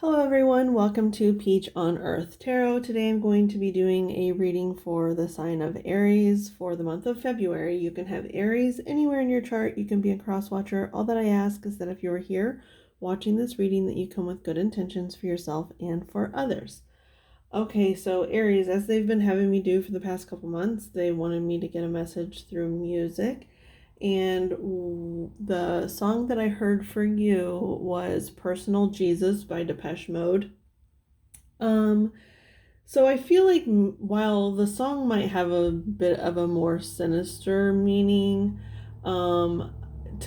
Hello everyone, welcome to Peach on Earth Tarot. Today I'm going to be doing a reading for the sign of Aries for the month of February. You can have Aries anywhere in your chart. You can be a cross watcher. All that I ask is that if you are here watching this reading that you come with good intentions for yourself and for others. Okay, so Aries, as they've been having me do for the past couple months, they wanted me to get a message through music. And the song that I heard for you was Personal Jesus by Depeche Mode. So I feel like while the song might have a bit of a more sinister meaning, to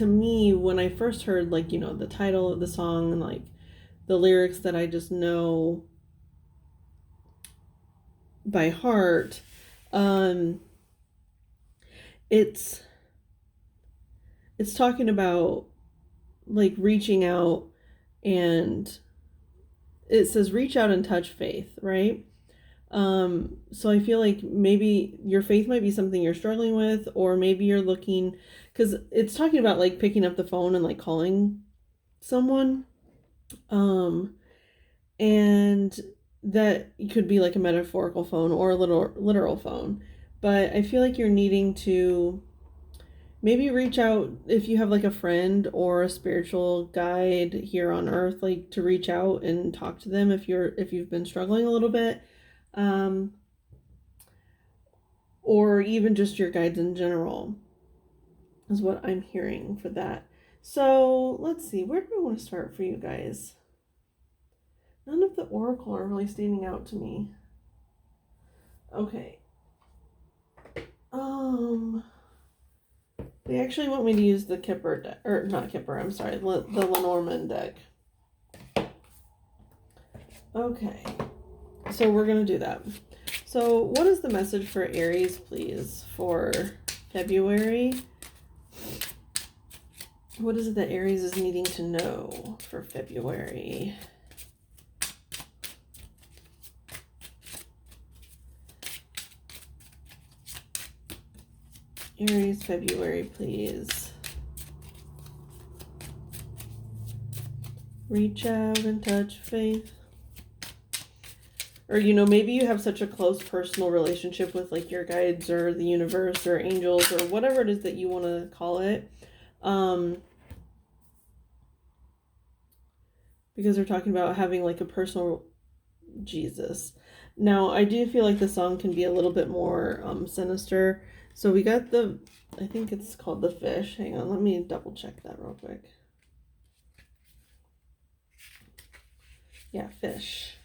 me, when I first heard, the title of the song and, the lyrics that I just know by heart, um, it's talking about, reaching out, and it says reach out and touch faith, right? So I feel like maybe your faith might be something you're struggling with, or maybe you're looking, because it's talking about picking up the phone and calling someone, and that could be a metaphorical phone or a literal phone. But I feel like you're needing to maybe reach out if you have a friend or a spiritual guide here on earth, to reach out and talk to them if you've been struggling a little bit, um, or even just your guides in general is what I'm hearing for that. So let's see, where do I want to start for you guys? None of the oracle are really standing out to me. Okay. They actually want me to use the Kipper deck, or not Kipper, I'm sorry, the Lenormand deck. Okay, so we're going to do that. So what is the message for Aries, please, for February? What is it that Aries is needing to know for February? Aries, February, please. Reach out and touch faith. Or, maybe you have such a close personal relationship with your guides or the universe or angels or whatever it is that you want to call it. Because they're talking about having a personal Jesus. Now, I do feel like the song can be a little bit more sinister. So we got I think it's called The Fish. Hang on, let me double check that real quick. Yeah, fish.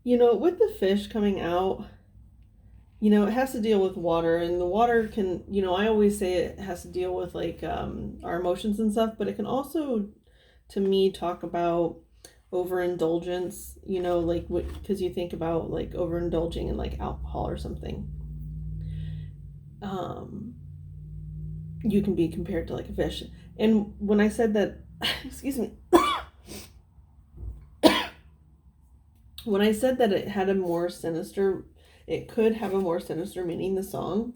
With the fish coming out, it has to deal with water, and the water can, I always say it has to deal with our emotions and stuff, but it can also, to me, talk about overindulgence, because you think about overindulging in alcohol or something. You can be compared to a fish. And when I said that, excuse me, when I said that it had it could have a more sinister meaning, the song,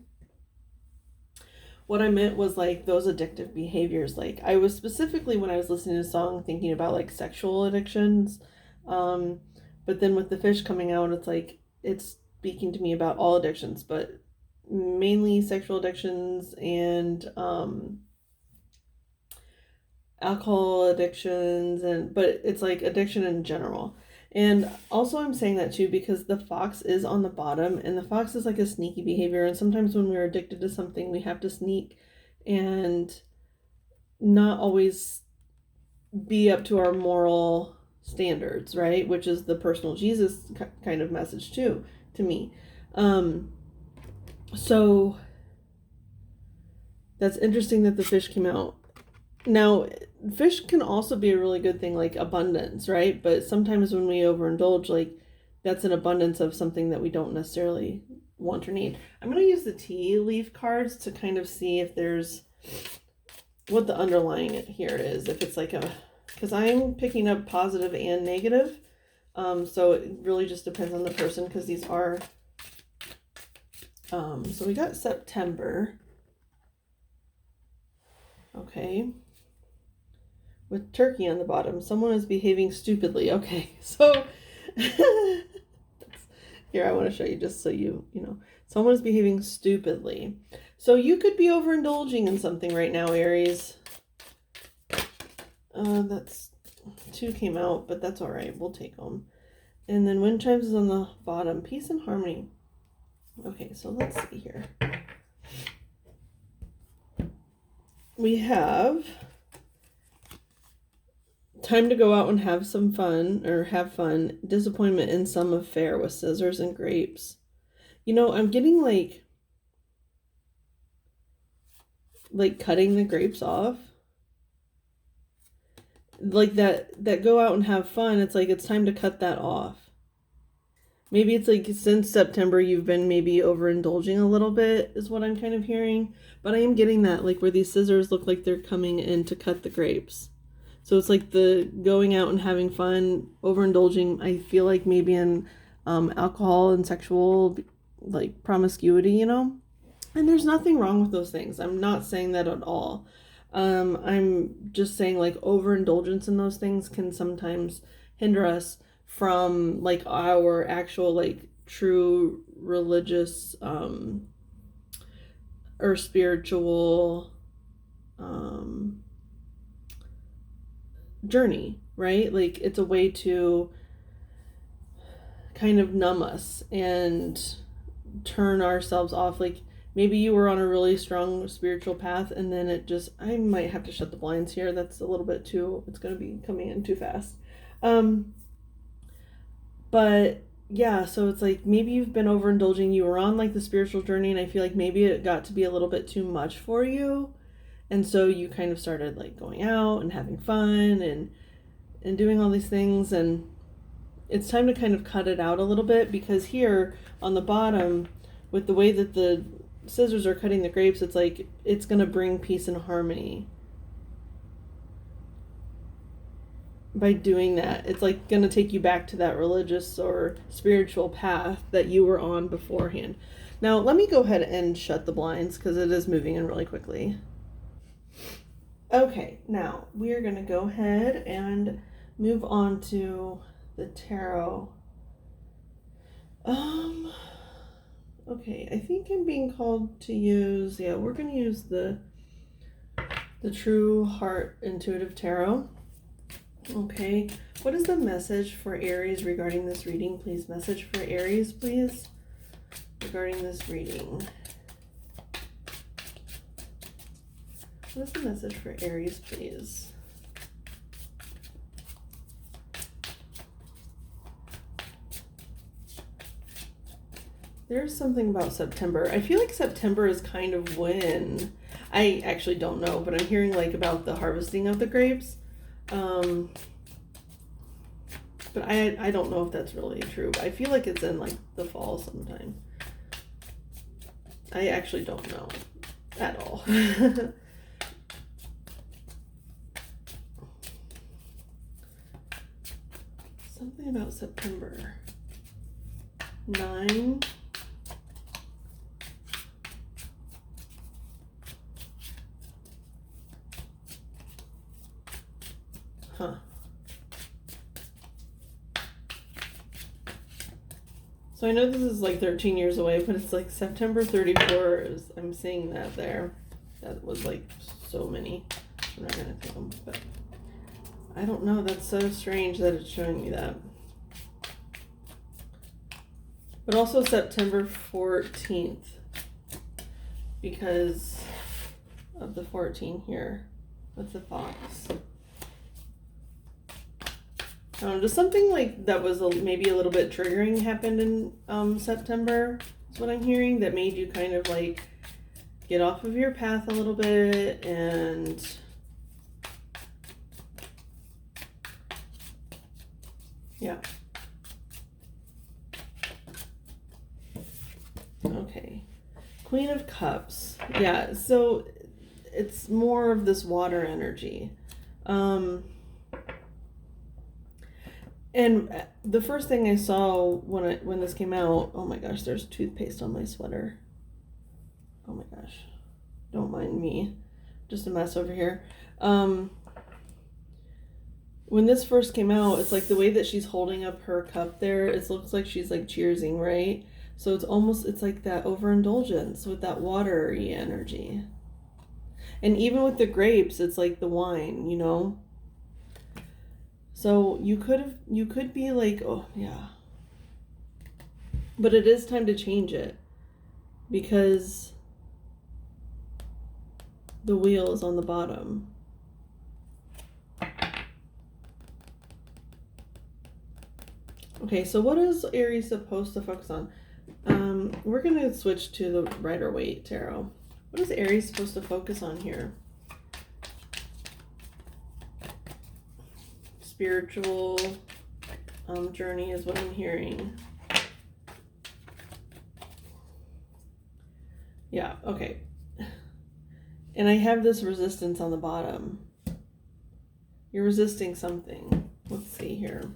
what I meant was those addictive behaviors. I was specifically, when I was listening to the song, thinking about sexual addictions. But then with the fish coming out, it's speaking to me about all addictions, but mainly sexual addictions and alcohol addictions, but it's addiction in general. And also I'm saying that too because the fox is on the bottom, and the fox is a sneaky behavior, and sometimes when we're addicted to something we have to sneak and not always be up to our moral standards, right? Which is the personal Jesus kind of message too, to me. So that's interesting that the fish came out. Now, fish can also be a really good thing, abundance, right? But sometimes when we overindulge, that's an abundance of something that we don't necessarily want or need. I'm going to use the tea leaf cards to kind of see if there's what the underlying here is. If it's because I'm picking up positive and negative. So it really just depends on the person, because these are, so we got September. Okay. with turkey on the bottom. Someone is behaving stupidly. Okay, so here I want to show you just so you know. Someone is behaving stupidly. So you could be overindulging in something right now, Aries. That's 2 came out, but that's all right. We'll take them. And then wind chimes is on the bottom. Peace and harmony. Okay, so let's see here. We have time to go out and have some fun, or have fun. Disappointment in some affair with scissors and grapes. You know, I'm getting like cutting the grapes off. Like that go out and have fun. It's like it's time to cut that off. Maybe it's like since September you've been maybe overindulging a little bit is what I'm kind of hearing. But I am getting that like where these scissors look like they're coming in to cut the grapes. So it's like the going out and having fun, overindulging. I feel like maybe in alcohol and sexual like promiscuity, you know? And there's nothing wrong with those things. I'm not saying that at all. I'm just saying like overindulgence in those things can sometimes hinder us from like our actual like true religious or spiritual journey, right? Like it's a way to kind of numb us and turn ourselves off. Like maybe you were on a really strong spiritual path and then it just, I might have to shut the blinds here. That's a little bit too, it's going to be coming in too fast. But yeah, so it's like maybe you've been overindulging. You were on like the spiritual journey and I feel like maybe it got to be a little bit too much for you. And so you kind of started like going out and having fun and doing all these things, and it's time to kind of cut it out a little bit, because here on the bottom with the way that the scissors are cutting the grapes, it's like it's going to bring peace and harmony by doing that. It's like going to take you back to that religious or spiritual path that you were on beforehand. Now let me go ahead and shut the blinds because it is moving in really quickly. Okay, now we are going to go ahead and move on to the tarot. Okay, I think I'm being called to use, we're going to use the True Heart Intuitive Tarot. Okay, what is the message for Aries regarding this reading? Please, message for Aries, please, regarding this reading. What is the message for Aries, please? There's something about September. I feel like September is kind of when, I actually don't know, but I'm hearing like about the harvesting of the grapes. But I don't know if that's really true. But I feel like it's in like the fall sometime. I actually don't know at all. Something about September. 9. Huh. So I know this is like 13 years away, but it's like September 34 is, I'm seeing that there. That was like so many. I'm not going to take them, but I don't know. That's so strange that it's showing me that. But also September 14th, because of the 14 here with the fox. Just something like that was maybe a little bit triggering happened in September. That's what I'm hearing, that made you kind of like get off of your path a little bit and yeah. Okay. Queen of Cups. Yeah, so it's more of this water energy. And the first thing I saw when this came out, oh my gosh, there's toothpaste on my sweater. Oh my gosh. Don't mind me. Just a mess over here. When this first came out, it's like the way that she's holding up her cup there, it looks like she's like cheersing, right? So it's like that overindulgence with that watery energy. And even with the grapes, it's like the wine, you know? So you could be like, oh yeah. But it is time to change it because the wheel is on the bottom. Okay, so what is Aries supposed to focus on? We're going to switch to the Rider-Waite Tarot. What is Aries supposed to focus on here? Spiritual journey is what I'm hearing. Yeah, okay. And I have this resistance on the bottom. You're resisting something. Let's see here.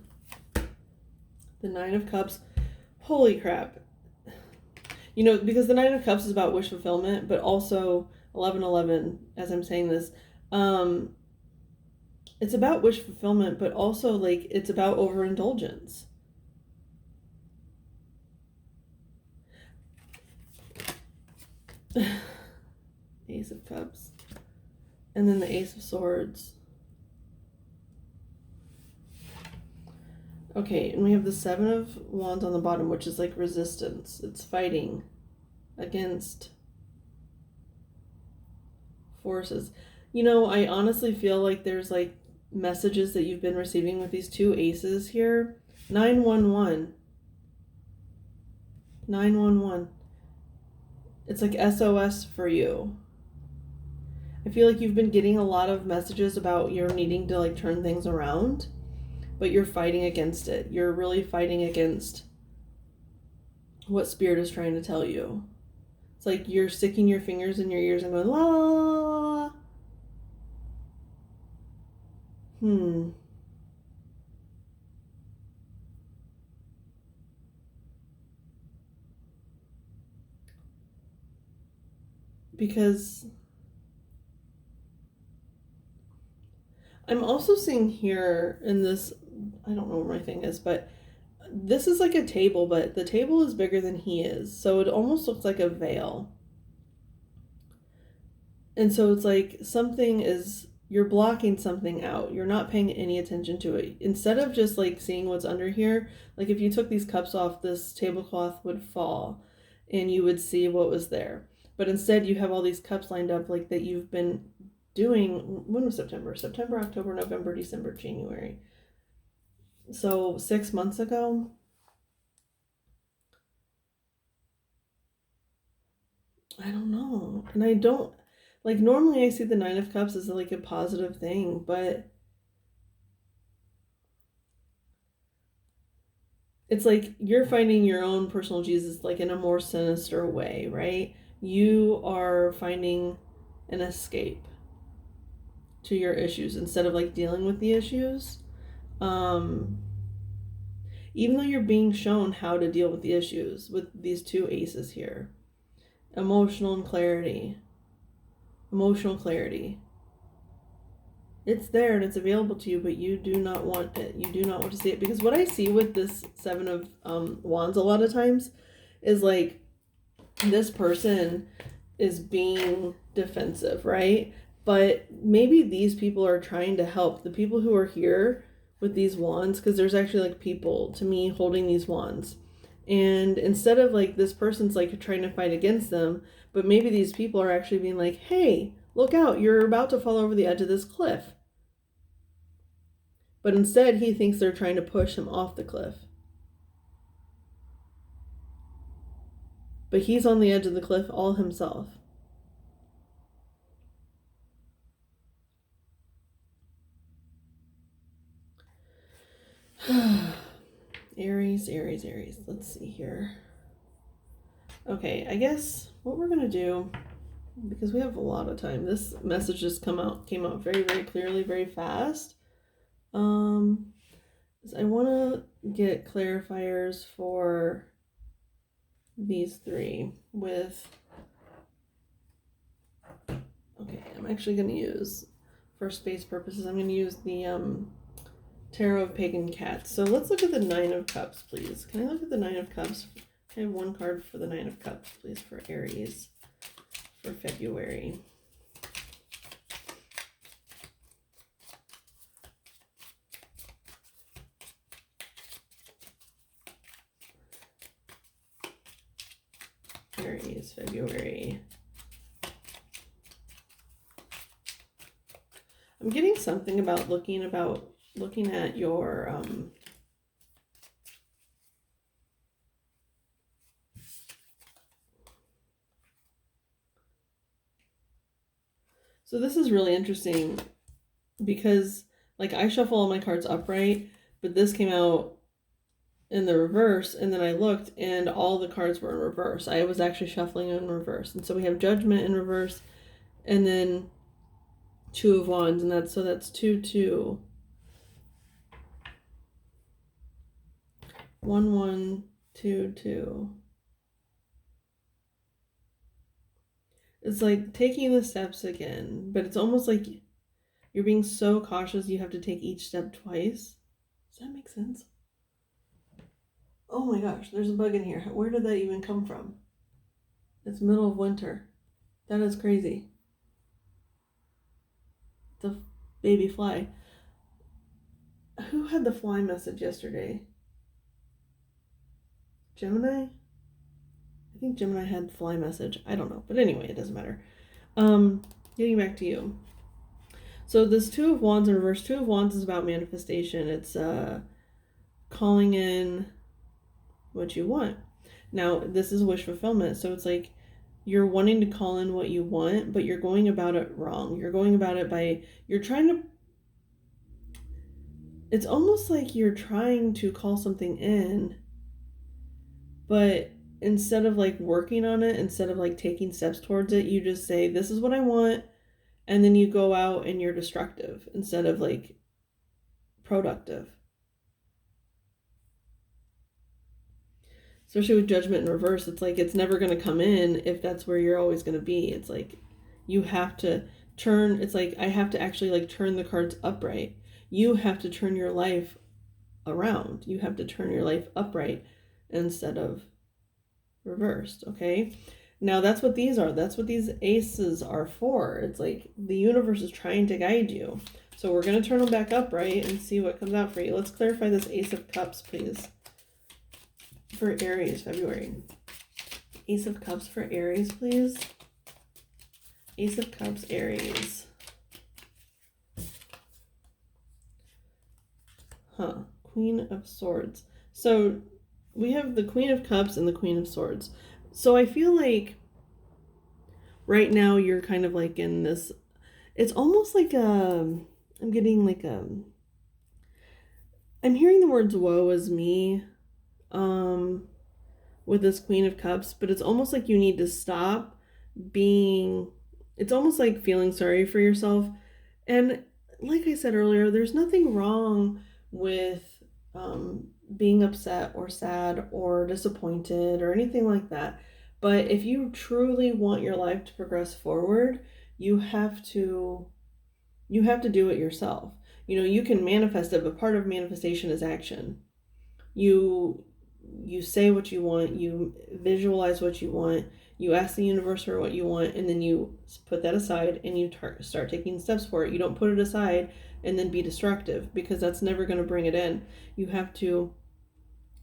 The Nine of Cups. Holy crap. You know, because the Nine of Cups is about wish fulfillment, but also 1111, as I'm saying this, it's about wish fulfillment, but also like it's about overindulgence. Ace of Cups. And then the Ace of Swords. Okay, and we have the Seven of Wands on the bottom, which is like resistance. It's fighting against forces. You know, I honestly feel like there's like messages that you've been receiving with these two aces here. 911. 911. It's like SOS for you. I feel like you've been getting a lot of messages about you're needing to like turn things around, but you're fighting against it. You're really fighting against what Spirit is trying to tell you. It's like you're sticking your fingers in your ears and going, la la la la. Because I'm also seeing here in this, I don't know where my thing is, but this is like a table, but the table is bigger than he is. So it almost looks like a veil. And so it's like you're blocking something out. You're not paying any attention to it. Instead of just like seeing what's under here, like if you took these cups off, this tablecloth would fall and you would see what was there. But instead you have all these cups lined up like that you've been doing. When was September? September, October, November, December, January. So 6 months ago. I don't know. And I don't like normally I see the Nine of Cups as like a positive thing, but it's like you're finding your own personal Jesus like in a more sinister way, right? You are finding an escape to your issues instead of like dealing with the issues. Um Even though you're being shown how to deal with the issues with these two aces here. Emotional clarity. Emotional clarity. It's there and it's available to you, but you do not want it. You do not want to see it. Because what I see with this Seven of Wands a lot of times is like this person is being defensive, right? But maybe these people are trying to help. The people who are here with these wands, because there's actually like people to me holding these wands. And instead of like this person's like trying to fight against them, but maybe these people are actually being like, hey, look out, you're about to fall over the edge of this cliff. But instead, he thinks they're trying to push him off the cliff. But he's on the edge of the cliff all himself. Aries, Aries, Aries. Let's see here. Okay, I guess what we're going to do, because we have a lot of time, this message just came out very, very clearly, very fast. I want to get clarifiers for these three with, okay, I'm actually going to use, for space purposes, I'm going to use the Tarot of Pagan Cats. So let's look at the Nine of Cups, please. Can I look at the Nine of Cups? Can I have one card for the Nine of Cups, please, for Aries for February? Aries, February. I'm getting something about looking at your so this is really interesting because like I shuffle all my cards upright, but this came out in the reverse, and then I looked and all the cards were in reverse. I was actually shuffling in reverse. And so we have Judgment in reverse and then Two of Wands, and that's 2 2 1 1 2 2. It's like taking the steps again, but it's almost like you're being so cautious you have to take each step twice. Does that make sense? Oh my gosh, there's a bug in here. Where did that even come from? It's middle of winter. That is crazy. The baby fly. Who had the fly message yesterday? Gemini? I think Gemini had fly message. I don't know. But anyway, it doesn't matter. Getting back to you. So this Two of Wands in reverse. Two of Wands is about manifestation. It's calling in what you want. Now, this is wish fulfillment. So it's like you're wanting to call in what you want, but you're going about it wrong. You're going about it by, you're trying to, it's almost like you're trying to call something in, but instead of like working on it, instead of like taking steps towards it, you just say, this is what I want. And then you go out and you're destructive instead of like productive. Especially with Judgment in reverse, it's like it's never going to come in if that's where you're always going to be. It's like you have to turn, it's like I have to actually like turn the cards upright. You have to turn your life around. You have to turn your life upright instead of reversed, okay? Now that's what these are. That's what these aces are for. It's like the universe is trying to guide you. So we're going to turn them back upright and see what comes out for you. Let's clarify this Ace of Cups, please. For Aries, February. Ace of Cups for Aries, please. Ace of Cups, Aries. Queen of Swords. So we have the Queen of Cups and the Queen of Swords. So I feel like right now you're kind of like in this, it's almost like I'm getting like I'm hearing the words woe is me with this Queen of Cups, but it's almost like you need to stop being, it's almost like feeling sorry for yourself. And like I said earlier, there's nothing wrong with being upset or sad or disappointed or anything like that. But if you truly want your life to progress forward, you have to do it yourself. You know, you can manifest it, but part of manifestation is action. You say what you want, you visualize what you want, you ask the universe for what you want, and then you put that aside and you start taking steps for it. You don't put it aside and then be destructive, because that's never going to bring it in. You have to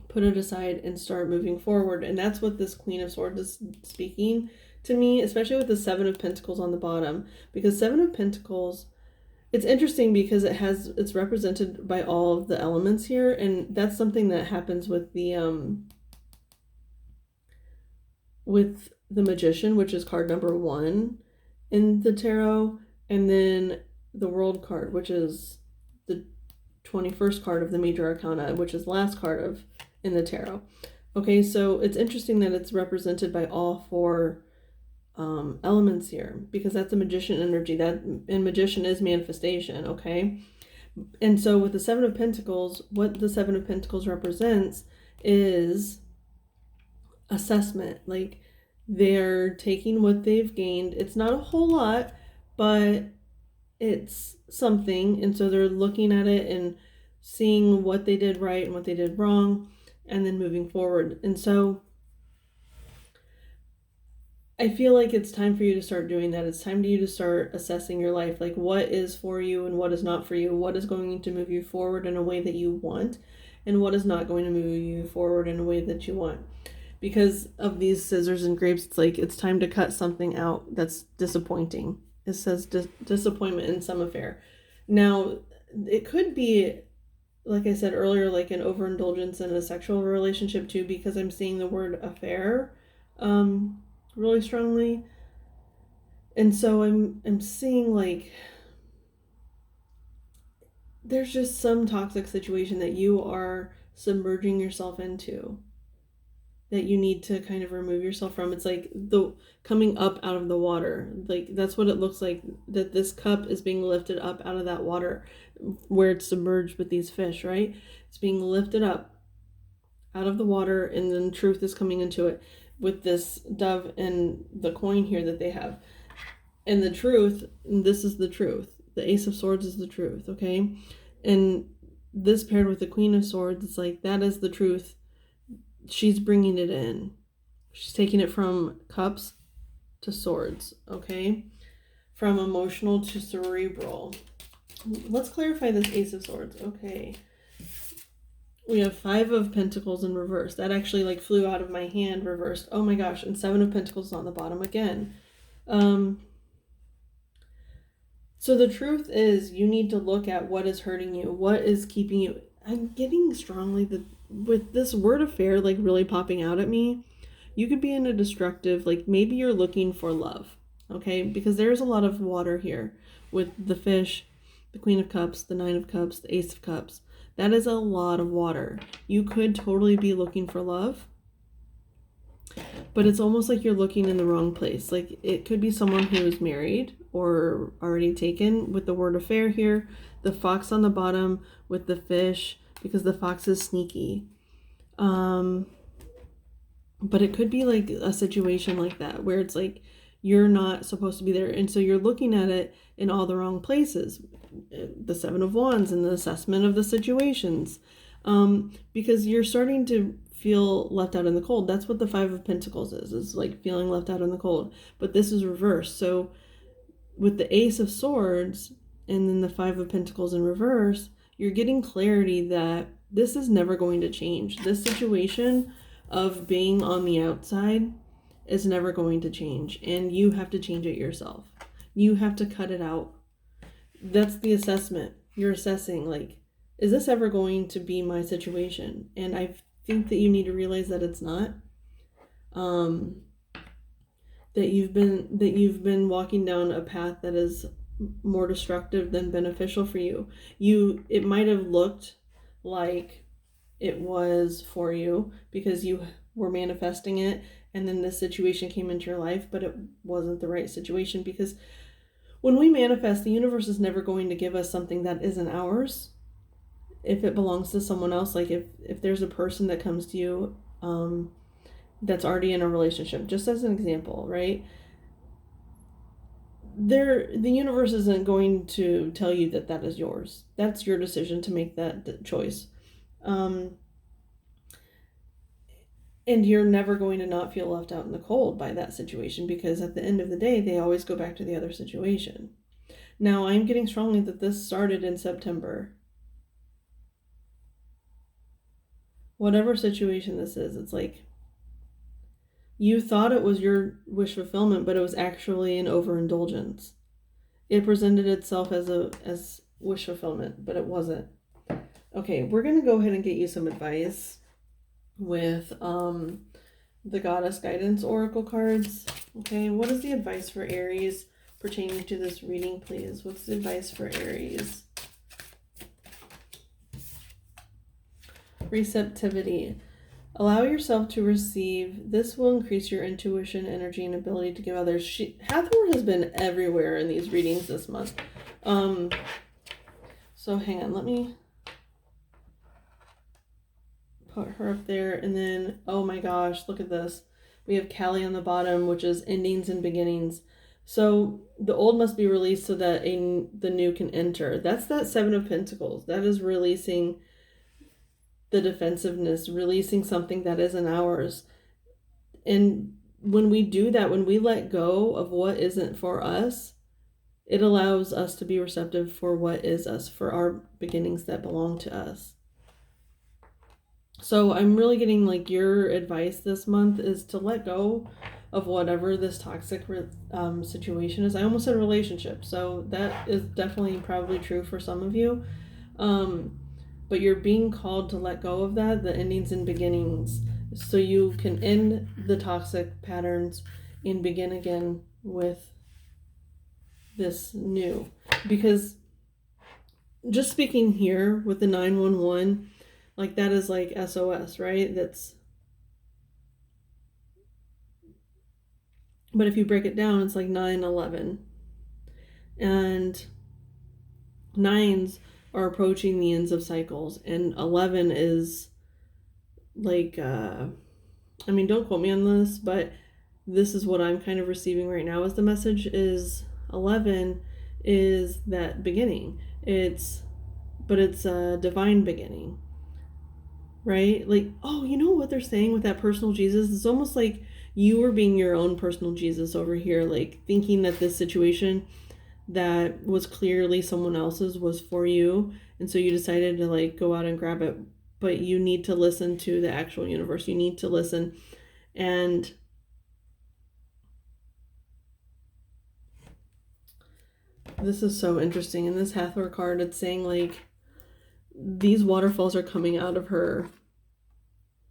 put it aside and start moving forward. And that's what this Queen of Swords is speaking to me, especially with the Seven of Pentacles on the bottom, because Seven of Pentacles, it's interesting because it's represented by all of the elements here, and that's something that happens with the Magician, which is card number 1 in the tarot, and then the World card, which is the 21st card of the Major Arcana, which is last card in the tarot. Okay, so it's interesting that it's represented by all 4 elements here, because that's a Magician energy, and Magician is manifestation, okay? And so with the Seven of Pentacles, what the Seven of Pentacles represents is assessment. Like, they're taking what they've gained. It's not a whole lot, but it's something, and so they're looking at it and seeing what they did right and what they did wrong, and then moving forward. And so I feel like it's time for you to start doing that. It's time for you to start assessing your life, like what is for you and what is not for you, what is going to move you forward in a way that you want, and what is not going to move you forward in a way that you want. Because of these scissors and grapes, it's like it's time to cut something out that's disappointing. It says disappointment in some affair. Now, it could be, like I said earlier, like an overindulgence in a sexual relationship too, because I'm seeing the word affair really strongly. And so I'm seeing like there's just some toxic situation that you are submerging yourself into that you need to kind of remove yourself from. It's like the coming up out of the water. Like that's what it looks like, that this cup is being lifted up out of that water where it's submerged with these fish, right? It's being lifted up out of the water, and then truth is coming into it with this dove and the coin here that they have. And the truth, and this is the truth. The Ace of Swords is the truth, okay? And this paired with the Queen of Swords, it's like that is the truth. She's bringing it in. She's taking it from cups to swords, okay? From emotional to cerebral. Let's clarify this Ace of Swords. Okay. We have 5 of Pentacles in reverse. That actually like flew out of my hand reversed. Oh my gosh. And 7 of Pentacles on the bottom again. So the truth is you need to look at what is hurting you. What is keeping you. I'm getting strongly that with this word affair like really popping out at me, you could be in a destructive, like maybe you're looking for love, okay? Because there's a lot of water here with the fish, the Queen of Cups, the Nine of Cups, the Ace of Cups. That is a lot of water. You could totally be looking for love, but it's almost like you're looking in the wrong place. Like it could be someone who is married or already taken with the word affair here. The fox on the bottom with the fish because the fox is sneaky. But it could be like a situation like that where it's like you're not supposed to be there. And so you're looking at it in all the wrong places. The 7 of Wands and the assessment of the situations. Because you're starting to feel left out in the cold. That's what the 5 of Pentacles is like feeling left out in the cold. But this is reversed. So with the Ace of Swords and then the 5 of Pentacles in reverse, you're getting clarity that this is never going to change. This situation of being on the outside is never going to change, and you have to change it yourself. You have to cut it out. That's the assessment. You're assessing, like, is this ever going to be my situation? And I think that you need to realize that it's not. That you've been walking down a path that is more destructive than beneficial for you. It might have looked like it was for you because you were manifesting it, and then this situation came into your life, but it wasn't the right situation. Because when we manifest, the universe is never going to give us something that isn't ours if it belongs to someone else. Like if there's a person that comes to you that's already in a relationship, just as an example, right? The universe isn't going to tell you that is yours. That's your decision to make that choice. And you're never going to not feel left out in the cold by that situation, because at the end of the day, they always go back to the other situation. Now, I'm getting strongly that this started in September. Whatever situation this is, it's like you thought it was your wish fulfillment, but it was actually an overindulgence. It presented itself as wish fulfillment, but it wasn't. Okay, we're going to go ahead and get you some advice with the Goddess Guidance Oracle cards. Okay, what is the advice for Aries pertaining to this reading, please? What's the advice for Aries? Receptivity. Allow yourself to receive. This will increase your intuition, energy, and ability to give others. Hathor has been everywhere in these readings this month. So hang on, let me put her up there, and then, oh my gosh, look at this. We have Callie on the bottom, which is endings and beginnings. So the old must be released so that the new can enter. That's that Seven of Pentacles. That is releasing the defensiveness, releasing something that isn't ours. And when we do that, when we let go of what isn't for us, it allows us to be receptive for what is us, for our beginnings that belong to us. So I'm really getting like your advice this month is to let go of whatever this toxic situation is. I almost said relationship, so that is definitely probably true for some of you. But you're being called to let go of that, the endings and beginnings, so you can end the toxic patterns and begin again with this new. Because just speaking here with the 911, like that is like SOS, right? But if you break it down, it's like 9/11. And nines are approaching the ends of cycles, and 11 is like, I mean, don't quote me on this, but this is what I'm kind of receiving right now as the message is 11 is that beginning. But it's a divine beginning, right? Like, oh, you know what they're saying with that personal Jesus? It's almost like you were being your own personal Jesus over here, like thinking that this situation that was clearly someone else's was for you. And so you decided to like go out and grab it. But you need to listen to the actual universe. You need to listen. And this is so interesting. In this Hathor card, it's saying like these waterfalls are coming out of her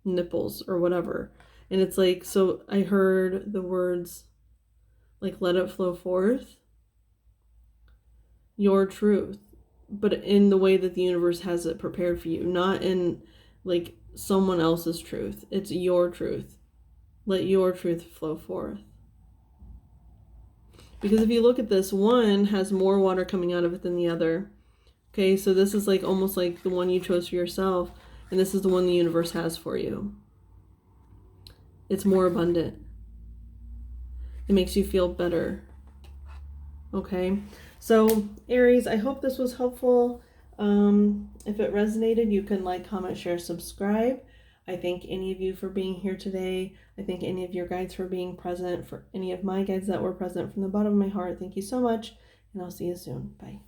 nipples or whatever. And it's like, so I heard the words like, let it flow forth, your truth, but in the way that the universe has it prepared for you, not in like someone else's truth. It's your truth. Let your truth flow forth. Because if you look at this, one has more water coming out of it than the other. Okay, so this is like almost like the one you chose for yourself, and this is the one the universe has for you. It's more abundant. It makes you feel better. Okay, so Aries, I hope this was helpful. If it resonated, you can like, comment, share, subscribe. I thank any of you for being here today. I thank any of your guides for being present, for any of my guides that were present from the bottom of my heart. Thank you so much, and I'll see you soon. Bye.